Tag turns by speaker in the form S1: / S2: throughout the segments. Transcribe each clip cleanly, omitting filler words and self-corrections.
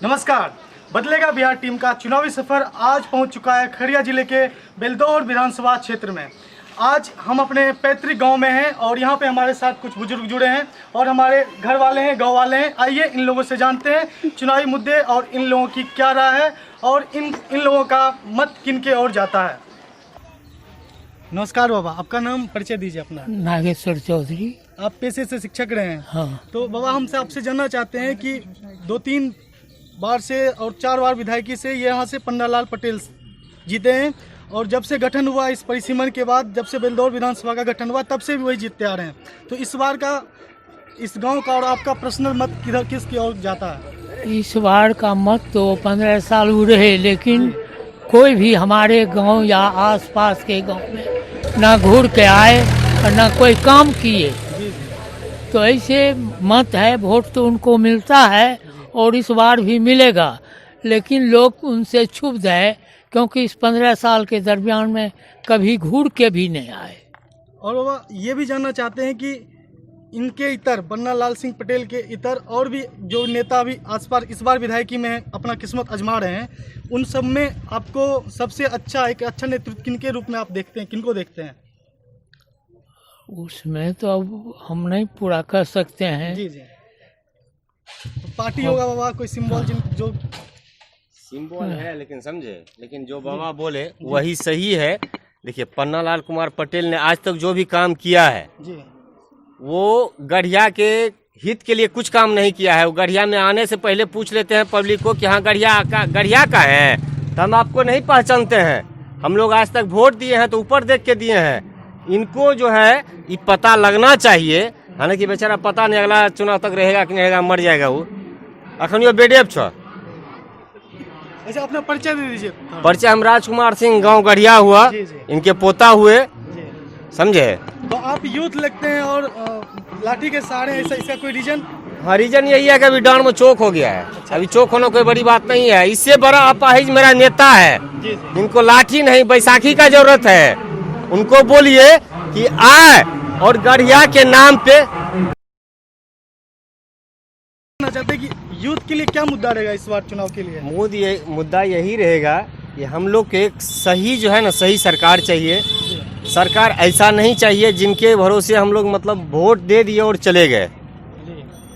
S1: नमस्कार। बदलेगा बिहार टीम का चुनावी सफर आज पहुंच चुका है खगड़िया जिले के बेलदौर विधानसभा क्षेत्र में। आज हम अपने पैतृक गांव में हैं और यहां पे हमारे साथ कुछ बुजुर्ग जुड़े हैं और हमारे घर वाले हैं, गांव वाले हैं। आइए इन लोगों से जानते हैं चुनावी मुद्दे और इन लोगों की क्या राय है और इन लोगों का मत किनके ओर जाता है। नमस्कार बाबा, आपका नाम परिचय दीजिए अपना।
S2: नागेश्वर चौधरी।
S1: आप पेशे से शिक्षक रहे हैं।
S2: हाँ।
S1: तो बाबा हमसे आपसे जानना चाहते हैं कि 2-3 बार से और 4 बार विधायकी से यहाँ से पन्नालाल पटेल जीते हैं और जब से गठन हुआ इस परिसीमन के बाद, जब से बेलदौर विधानसभा का गठन हुआ तब से भी वही जीतते आ रहे हैं। तो इस बार का इस गांव का और आपका पर्सनल मत किधर किसकी ओर जाता है?
S2: इस बार का मत तो 15 साल हुए रहे, लेकिन कोई भी हमारे गांव या आसपास के गांव में ना घूर के आए और ना कोई काम किए। तो ऐसे मत है, वोट तो उनको मिलता है और इस बार भी मिलेगा, लेकिन लोग उनसे क्षुब्ध है क्योंकि इस 15 साल के दरमियान में कभी घूर के भी नहीं आए।
S1: और बाबा ये भी जानना चाहते हैं कि इनके इतर पन्नालाल सिंह पटेल के इतर और भी जो नेता भी आसपास इस बार विधायकी में अपना किस्मत आजमा रहे हैं, उन सब में आपको सबसे अच्छा एक अच्छा नेतृत्व किनके रूप में आप देखते हैं, किनको देखते हैं?
S2: उसमें तो अब हम नहीं पूरा कर सकते हैं।
S1: जी जी। तो पार्टी होगा बाबा, कोई सिंबल जो
S3: सिंबल है, लेकिन समझे, लेकिन जो बाबा बोले वही सही है। देखिए, पन्नालाल कुमार पटेल ने आज तक जो भी काम किया है
S1: जी,
S3: वो गढ़िया के हित के लिए कुछ काम नहीं किया है। वो गढ़िया में आने से पहले पूछ लेते हैं पब्लिक को कि हाँ गढ़िया का है, तो हम आपको नहीं पहचानते हैं। हम लोग आज तक वोट दिए हैं तो ऊपर देख के दिए हैं। इनको जो है ये पता लगना चाहिए, हालांकि बेचारा पता नहीं अगला चुनाव तक रहेगा कि नहीं रहेगा, मर जाएगा वो। अखन यो बेडेब छ।
S1: ऐसे अपना परिचय दे दीजिए।
S3: परिचय हम राजकुमार सिंह, गांव गढ़िया हुआ,
S1: जी, जी।
S3: इनके पोता हुए,
S1: जी।
S3: समझे।
S1: तो आप यूथ लगते हैं और लाठी के सहारे, ऐसा इसका कोई रीजन?
S3: हाँ, रीजन यही है कि अभी डांड में चोक हो गया है। अभी चोक होना कोई बड़ी बात नहीं है। इससे बड़ा अपाहिज मेरा नेता है।
S1: जी, जी।
S3: इनको लाठी नहीं बैसाखी का जरूरत है। उनको बोलिए कि आए और गढ़िया के नाम पे।
S1: चाहते हैं कि यूथ के लिए क्या मुद्दा रहेगा इस बार चुनाव के लिए?
S3: मुद्दा यही रहेगा कि हम लोग के एक सही जो है ना, सही सरकार चाहिए। सरकार ऐसा नहीं चाहिए जिनके भरोसे हम लोग मतलब वोट दे दिए और चले गए।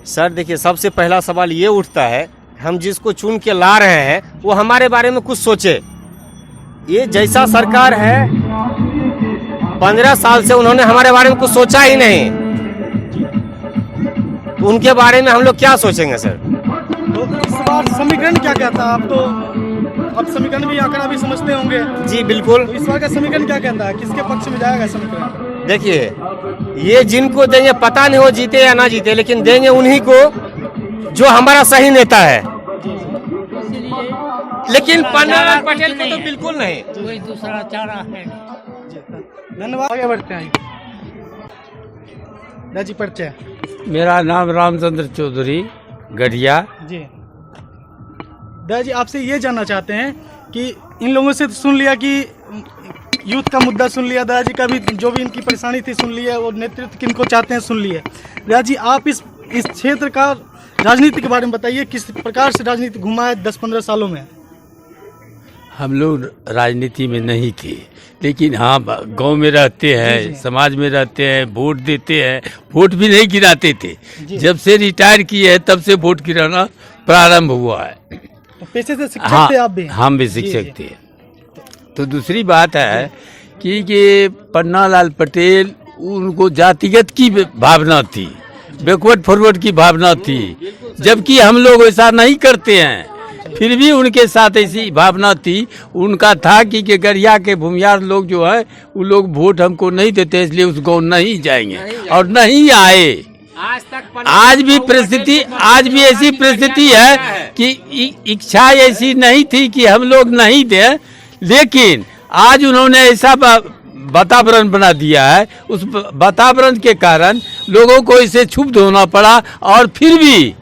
S3: सर देखिए, सबसे पहला सवाल ये उठता है, हम जिसको चुन के ला रहे हैं वो हमारे बारे में कुछ सोचे। ये जैसा सरकार है, 15 साल से उन्होंने हमारे बारे में कुछ सोचा ही नहीं, तो उनके बारे में हम लोग क्या सोचेंगे सर?
S1: तो इस बार समीकरण क्या कहता है? आप तो अब समीकरण भी आंकड़ा भी समझते होंगे।
S3: जी बिल्कुल।
S1: तो इस बार का समीकरण क्या कहता है, किसके पक्ष में जाएगा समीकरण?
S3: देखिए, ये जिनको देंगे पता नहीं हो जीते या ना जीते, लेकिन देंगे उन्हीं को जो हमारा सही नेता है। लेकिन पन्नालाल पटेल को तो बिल्कुल नहीं।
S2: कोई दूसरा चारा है।
S1: धन्यवाद। आगे बढ़ते हैं। दाजी परिचय।
S4: मेरा नाम रामचंद्र चौधरी, गढ़िया।
S1: जी। दादाजी आपसे ये जानना चाहते हैं कि इन लोगों से तो सुन लिया कि यूथ का मुद्दा सुन लिया, दादाजी का भी जो भी इनकी परेशानी थी सुन लिया और नेतृत्व किनको चाहते हैं सुन लिए। दादाजी आप इस क्षेत्र का राजनीति के बारे में बताइए, किस प्रकार से राजनीति घुमा है 10-15 सालों में?
S4: हम लोग राजनीति में नहीं थे, लेकिन हाँ गांव में रहते हैं, समाज में रहते हैं, वोट देते हैं। वोट भी नहीं गिराते थे, जब से रिटायर किए हैं तब से वोट गिराना प्रारंभ हुआ है।
S1: तो पेशे से शिक्षक
S4: हाँ,
S1: थे आप भी?
S4: हम भी शिक्षक थे। तो दूसरी बात है कि पन्नालाल पटेल, उनको जातिगत की भावना थी, बैकवर्ड फॉरवर्ड की भावना थी, जबकि हम लोग ऐसा नहीं करते हैं। फिर भी उनके साथ ऐसी भावना थी। उनका था कि गढ़िया के भूमियार लोग जो है वो लोग वोट हमको नहीं देते, इसलिए उस गाँव नहीं जाएंगे और नहीं आए। आज भी ऐसी परिस्थिति है कि इच्छा ऐसी नहीं थी कि हम लोग नहीं दें, लेकिन आज उन्होंने ऐसा वातावरण बना दिया है। उस वातावरण के कारण लोगों को इसे क्षुब्ध होना पड़ा और फिर भी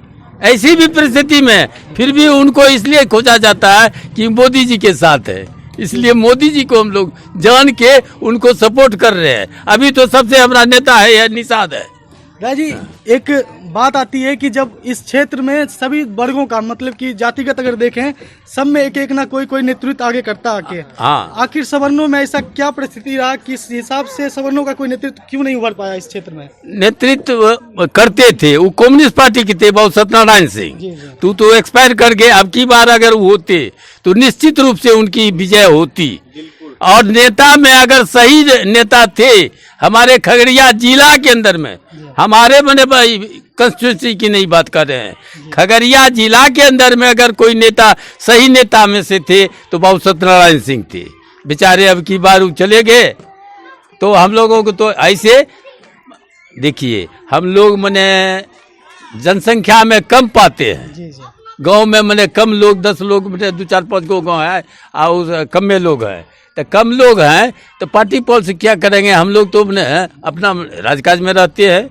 S4: ऐसी भी परिस्थिति में फिर भी उनको इसलिए खोजा जाता है कि मोदी जी के साथ है, इसलिए मोदी जी को हम लोग जान के उनको सपोर्ट कर रहे हैं। अभी तो सबसे हमारा नेता है निषाद है।
S1: राज जी, एक बात आती है कि जब इस क्षेत्र में सभी वर्गों का मतलब कि जातिगत अगर देखें, सब में एक एक ना कोई नेतृत्व आगे करता आके।
S4: हाँ।
S1: आखिर सवर्णों में ऐसा क्या परिस्थिति रहा, किस हिसाब से सवर्णों का कोई नेतृत्व क्यों नहीं उभर पाया इस क्षेत्र में?
S4: नेतृत्व करते थे वो कम्युनिस्ट पार्टी के थे, बहुत सत्यनारायण
S1: जी,
S4: सिंह।
S1: जी।
S4: तू तो एक्सपायर कर गए, अब की बार अगर वो होते तो निश्चित रूप से उनकी विजय होती। और नेता में अगर सही नेता थे हमारे खगड़िया जिला के अंदर में, हमारे बने भाई कंस्टिट्यूंसी की नहीं बात कर रहे हैं, खगड़िया जिला के अंदर में अगर कोई नेता सही नेता में से थे तो बाबू सत्यनारायण सिंह थे। बेचारे अब की बार वो चले गए। तो हम लोगों को तो ऐसे देखिए, हम लोग मने जनसंख्या में कम पाते हैं,
S1: जी जी।
S4: गांव में मने कम लोग, 10 लोग मने 2-4-5 गो गाँव है और कम में लोग हैं। तो कम लोग हैं तो पार्टी पॉलिसी क्या करेंगे? हम लोग तो अपना राजकाज में रहते हैं,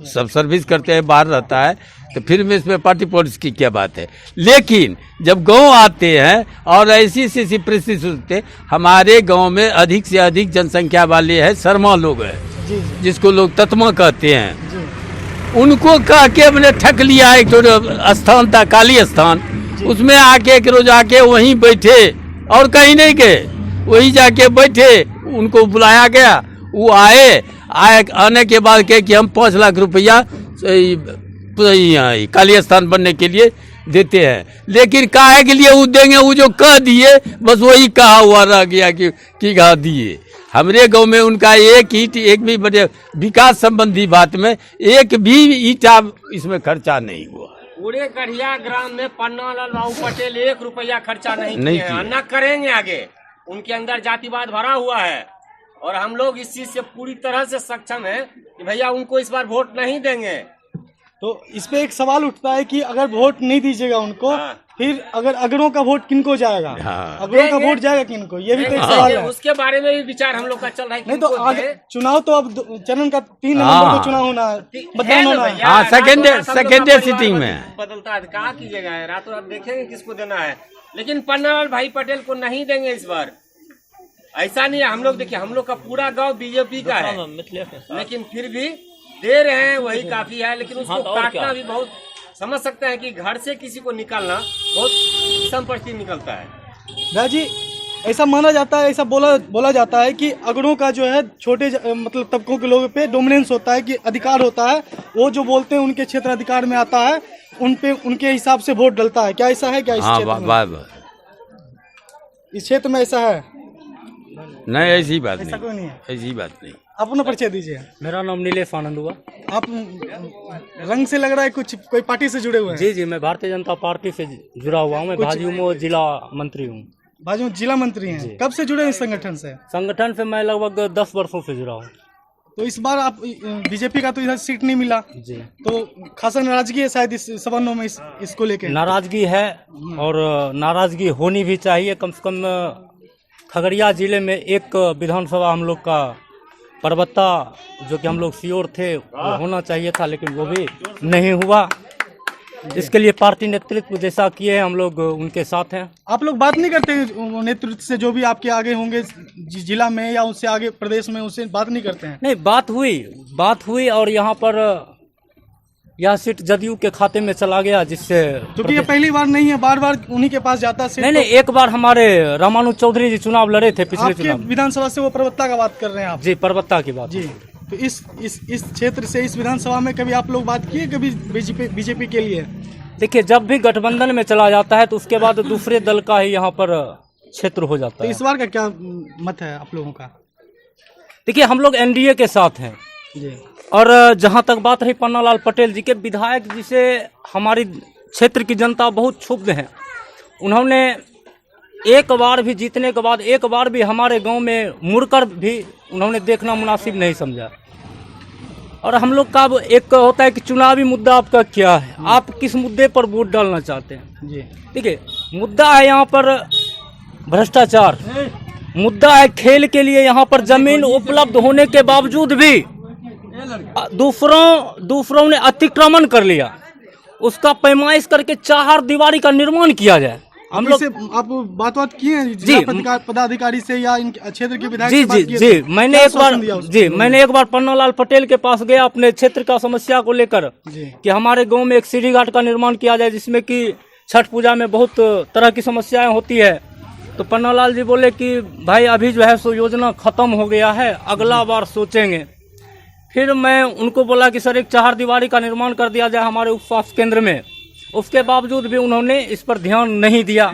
S4: सब सर्विस करते हैं, बाहर रहता है, तो फिर में इसमें पार्टी पॉलिसी की क्या बात है। लेकिन जब गांव आते हैं और ऐसी ऐसी परिस्थिति होते, हमारे गांव में अधिक से अधिक जनसंख्या वाले हैं शर्मा लोग हैं,
S1: जी जी
S4: जिसको लोग तत्मा कहते हैं।
S1: जी।
S4: उनको कह के हमने ठग लिया। एक तो स्थान था काली स्थान, उसमें आके एक रोज आके वहीं बैठे और कहीं नहीं गए, वहीं जाके बैठे। उनको बुलाया गया, वो आए आने के बाद कहे कि हम 5 लाख रुपया काली स्थान बनने के लिए देते हैं। लेकिन काहे के लिए वो देंगे? वो जो कह दिए बस वही कहा हुआ रह गया कि कहा दिए। हमरे गांव में उनका एक भी बड़े विकास संबंधी बात में एक भी ईटा इसमें खर्चा नहीं हुआ।
S5: पूरे गढ़िया ग्राम में पन्नालाल बाबू पटेल 1 रुपया खर्चा नहीं
S4: नहीं
S5: किए हैं, न करेंगे आगे। उनके अंदर जातिवाद भरा हुआ है और हम लोग इस चीज से पूरी तरह से सक्षम है कि भैया उनको इस बार वोट नहीं देंगे।
S1: तो इस पे एक सवाल उठता है कि अगर वोट नहीं दीजिएगा उनको,
S5: हाँ।
S1: फिर अगर अगरों का वोट किनको जाएगा?
S4: हाँ।
S1: अगरों का वोट जाएगा किनको? ये भी तो एक सवाल है।
S5: उसके बारे में भी विचार हम लोग का चल रहा है।
S1: नहीं तो
S5: किनको
S1: आगे
S5: दे।
S1: चुनाव तो अब चरण का 3
S4: हाँ।
S1: नवंबर को चुनाव होना है, मतदान
S5: है ना
S1: होना है।
S5: भैया,
S4: हाँ,
S5: रातों रात हम लोग
S4: सेकेंड
S5: का
S4: डे
S5: परिवार
S4: सिटिंग में
S5: बदलता है, कहा कीजिएगा, रातों रात देखेंगे किसको देना है। लेकिन पन्नालाल भाई पटेल को नहीं देंगे इस बार। ऐसा नहीं है, हम लोग देखिए, हम लोग का पूरा गांव बीजेपी का है, लेकिन फिर भी दे रहे हैं, वही काफी है। लेकिन उसको काटना भी बहुत, समझ सकते हैं कि घर से किसी को निकालना बहुत विषम परिस्थिति निकलता है।
S1: राज जी, ऐसा माना जाता है, ऐसा बोला जाता है कि अगड़ों का जो है छोटे मतलब तबकों के लोगों पे डोमिनेंस होता है, कि अधिकार होता है, वो जो बोलते हैं उनके क्षेत्र अधिकार में आता है, उन पे उनके हिसाब से वोट डलता है। क्या ऐसा है? क्या इस
S4: हाँ,
S1: क्षेत्र में? इस क्षेत्र में ऐसा है?
S4: नहीं, ऐसी बात
S1: ऐसा कोई नहीं है।
S4: ऐसी बात नहीं।
S1: अपना परिचय दीजिए।
S6: मेरा नाम नीलेश आनंद हुआ।
S1: आप रंग से लग रहा है कुछ कोई पार्टी से जुड़े हुए हैं।
S6: जी जी, मैं भारतीय जनता पार्टी से जुड़ा हुआ हूँ। मैं भाजयुमो जिला मंत्री हूँ।
S1: भाजपा जिला मंत्री हैं। कब से जुड़े हैं इस संगठन से?
S6: संगठन से मैं लगभग 10 वर्षों से जुड़ा हूँ।
S1: तो इस बार आप बीजेपी का तो इधर सीट नहीं मिला,
S6: जी,
S1: तो खासा नाराजगी है शायद इस सवर्णों में इसको लेके।
S6: नाराजगी है और नाराजगी होनी भी चाहिए। कम से कम खगड़िया जिले में एक विधानसभा हम लोग का परबत्ता, जो कि हम लोग श्योर थे वो होना चाहिए था, लेकिन वो भी नहीं हुआ। इसके लिए पार्टी नेतृत्व जैसा किए हैं, हम लोग उनके साथ हैं।
S1: आप लोग बात नहीं करते नेतृत्व से, जो भी आपके आगे होंगे जिला में या उससे आगे प्रदेश में, उससे बात नहीं करते हैं?
S6: नहीं, बात हुई और यहाँ पर यह सीट जदयू के खाते में चला गया, जिससे
S1: क्योंकि ये पहली बार नहीं है, बार बार उन्हीं के पास जाता है सीट।
S6: नहीं, एक बार हमारे रामानुज चौधरी जी चुनाव लड़े थे पिछले
S1: आपके
S6: चुनाव।
S1: विधानसभा से वो परबत्ता का बात कर रहे हैं आप?
S6: जी, परबत्ता की बात।
S1: जी, तो इस क्षेत्र से, इस विधानसभा में कभी आप लोग बात किए कभी बीजेपी के लिए?
S6: देखिए, जब भी गठबंधन में चला जाता है तो उसके बाद दूसरे दल का ही यहाँ पर क्षेत्र हो जाता
S1: तो
S6: है।
S1: इस बार का क्या मत है आप लोगों का?
S6: देखिए, हम लोग एनडीए के साथ हैं
S1: जी।
S6: और जहाँ तक बात रही पन्नालाल पटेल जी के, विधायक जी से हमारी क्षेत्र की जनता बहुत क्षुब्ध है। उन्होंने एक बार भी जीतने के बाद एक बार भी हमारे गांव में मुड़कर भी उन्होंने देखना मुनासिब नहीं समझा। और हम लोग का अब एक होता है कि चुनावी मुद्दा आपका क्या है, आप किस मुद्दे पर वोट डालना चाहते हैं।
S1: जी,
S6: देखिए, मुद्दा है यहाँ पर भ्रष्टाचार, मुद्दा है खेल के लिए यहाँ पर जमीन उपलब्ध होने के बावजूद भी दूसरों ने अतिक्रमण कर लिया, उसका पैमाइश करके चार दीवारी का निर्माण किया जाए। हम लोग
S1: आप बात किए हैं जिला पदाधिकारी से या इन क्षेत्र के विधायक
S6: जी
S1: से बात
S6: जी
S1: किए
S6: जी
S1: थे?
S6: मैंने
S1: क्या
S6: एक बार
S1: आश्वासन दिया उसको?
S6: मैंने एक बार पन्नालाल पटेल के पास गया अपने क्षेत्र का समस्या को लेकर
S1: जी
S6: कि हमारे गांव में एक सीढ़ी घाट का निर्माण किया जाए जिसमें कि छठ पूजा में बहुत तरह की समस्याएं होती है। तो पन्नालाल जी बोले कि भाई अभी जो है सो योजना खत्म हो गया है, अगला बार सोचेंगे। फिर मैं उनको बोला कि सर एक चहारदीवारी का निर्माण कर दिया जाए हमारे उप स्वास्थ्य केंद्र में, उसके बावजूद भी उन्होंने इस पर ध्यान नहीं दिया।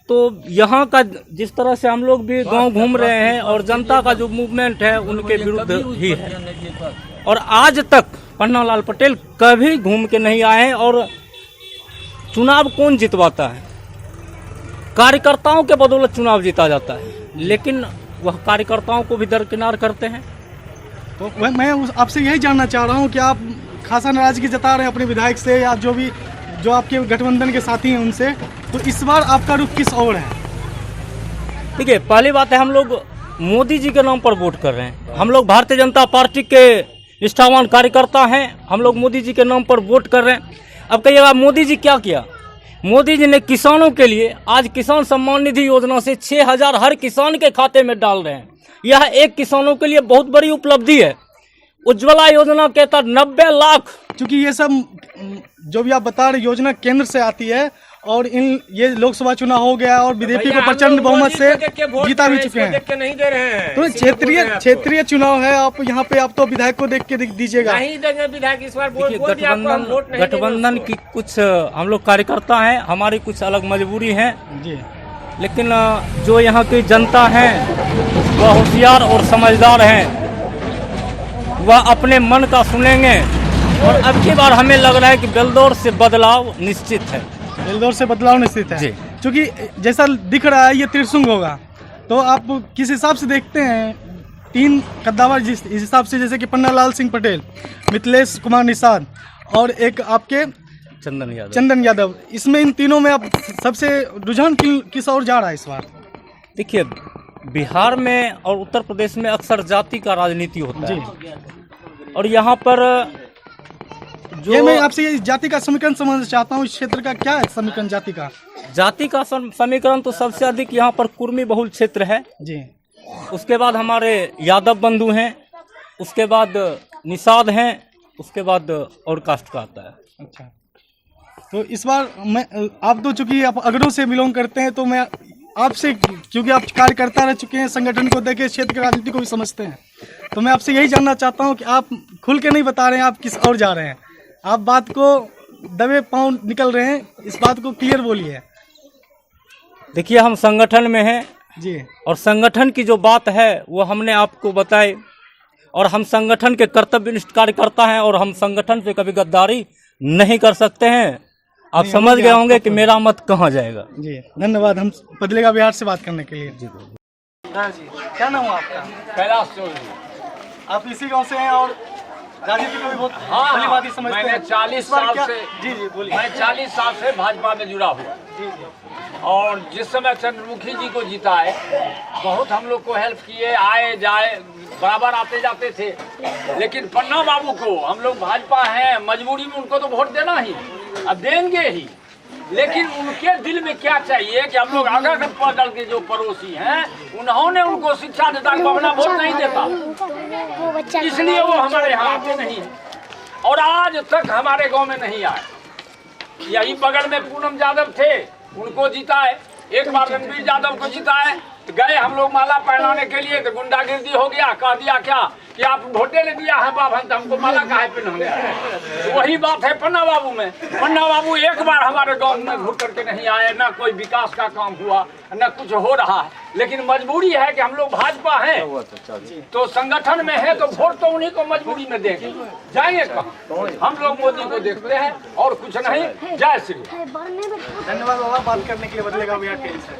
S6: तो यहाँ का जिस तरह से हम लोग भी गांव घूम रहे हैं और जनता का जो मूवमेंट है उनके विरुद्ध ही है। और आज तक पन्नालाल पटेल कभी घूम के नहीं आए हैं। और चुनाव कौन जितवाता है? कार्यकर्ताओं के बदौलत चुनाव जीता जाता है, लेकिन वह कार्यकर्ताओं को भी दरकिनार करते हैं।
S1: तो मैं आपसे यही जानना चाह रहा हूँ कि आप खासा नाराजगी जता रहे हैं अपने विधायक से या जो आपके गठबंधन के साथी हैं उनसे, तो इस बार आपका रुख किस ओर है?
S6: ठीक है, पहली बात है हम लोग मोदी जी के नाम पर वोट कर रहे हैं। हम लोग भारतीय जनता पार्टी के निष्ठावान कार्यकर्ता हैं, हम लोग मोदी जी के नाम पर वोट कर रहे हैं। अब कहिएगा मोदी जी क्या किया? मोदी जी ने किसानों के लिए आज किसान सम्मान निधि योजना से 6,000 हर किसान के खाते में डाल रहे हैं। यह एक किसानों के लिए बहुत बड़ी उपलब्धि है। उज्ज्वला योजना के तहत 90 लाख,
S1: क्योंकि ये सब जो भी आप बता रहे योजना केंद्र से आती है और ये लोकसभा चुनाव हो गया और बीजेपी को प्रचंड बहुमत से जीता भी चुके हैं।
S5: नहीं दे रहे हैं
S1: तो क्षेत्रीय चुनाव है, आप यहाँ पे आप तो विधायक को देख के दीजिएगा।
S5: नहीं देंगे विधायक इस बार।
S6: गठबंधन की कुछ हम लोग कार्यकर्ता हैं, हमारी कुछ अलग मजबूरी है
S1: जी,
S6: लेकिन जो यहाँ की जनता है वह होशियार और समझदार हैं, वह अपने मन का सुनेंगे। और अब की बार हमें लग रहा है कि बेलदौर से बदलाव निश्चित है।
S1: बेलदौर से बदलाव निश्चित है
S6: जी।
S1: क्योंकि जैसा दिख रहा है ये त्रिशुंग होगा, तो आप किस हिसाब से देखते हैं 3 कद्दावर जिस हिसाब से, जैसे कि पन्नालाल सिंह पटेल, मिथिलेश कुमार निषाद और एक आपके चंदन यादव, इसमें इन तीनों में आप सबसे रुझान किस ओर जा रहा है इस बार?
S6: देखिए, बिहार में और उत्तर प्रदेश में अक्सर जाति का राजनीति होता है और यहाँ पर
S1: ये मैं आपसे ये जाति का समीकरण समझना चाहता हूँ। इस क्षेत्र का क्या है समीकरण जाति का
S6: समीकरण तो सबसे अधिक यहाँ पर कुर्मी बहुल क्षेत्र है
S1: जी,
S6: उसके बाद हमारे यादव बंधु हैं, उसके बाद निषाद हैं, उसके बाद और कास्ट का आता है।
S1: अच्छा, तो इस बार आप तो चूंकि आप अगरों से बिलोंग करते हैं, तो मैं आपसे, क्योंकि आप कार्यकर्ता रह चुके हैं, संगठन को देखे, क्षेत्र की राजनीति को भी समझते हैं, तो मैं आपसे यही जानना चाहता हूं कि आप खुल के नहीं बता रहे हैं आप किस ओर जा रहे हैं, आप बात को दबे पांव निकल रहे हैं, इस बात को क्लियर बोलिए।
S6: देखिए, हम संगठन में हैं
S1: जी, और
S6: संगठन की जो बात है वो हमने आपको बताई, और हम संगठन के कर्तव्यनिष्ठ कार्यकर्ता हैं और हम संगठन से कभी गद्दारी नहीं कर सकते हैं। आप समझ गए होंगे कि मेरा मत कहाँ जाएगा।
S1: जी, धन्यवाद हम बदलेगा बिहार से बात करने के लिए। जी, क्या नाम है आपका?
S5: कैलाश चौधरी।
S1: आप इसी गांव से हैं और राजनीति को भी बहुत भली भांति समझते हैं।
S5: मैंने 40 साल से
S1: जी बोलिए।
S5: मैं 40 साल से भाजपा में जुड़ा हुआ
S1: जी,
S5: और जिस समय चंद्रमुखी जी को जिताए बहुत हम लोग को हेल्प किए, आए जाए बराबर आते जाते थे। लेकिन पन्ना बाबू को हम लोग भाजपा हैं, मजबूरी में उनको तो वोट देना ही, अब देंगे ही। लेकिन उनके दिल में क्या चाहिए कि हम लोग अगर पदल के जो पड़ोसी हैं उन्होंने उनको शिक्षा देता कि अपना वोट नहीं देता, इसलिए वो हमारे यहाँ आते नहीं है और आज तक हमारे गांव में नहीं आए। यही बगल में पूनम यादव थे, उनको जिताए, एक बार रणवीर यादव को जिताए, गए हम लोग माला पहनाने के लिए तो गुंडागिर्दी हो गया, कह दिया क्या कि आप वोटे ले दिया है बाबन तो हमको माला काहे पहनाने। तो वही बात है पन्ना बाबू में। पन्ना बाबू एक बार हमारे गांव में घूर करके नहीं आए, ना कोई विकास का काम हुआ, ना कुछ हो रहा है। लेकिन मजबूरी है कि हम लोग भाजपा हैं तो संगठन में है तो वोट तो उन्हीं को मजबूरी में देंगे, जाएंगे कहाँ? हम लोग मोदी को देखते हैं और कुछ नहीं। जय श्री।
S1: धन्यवाद बाबा बात करने के लिए, बदलेगा बिहार टीवी से।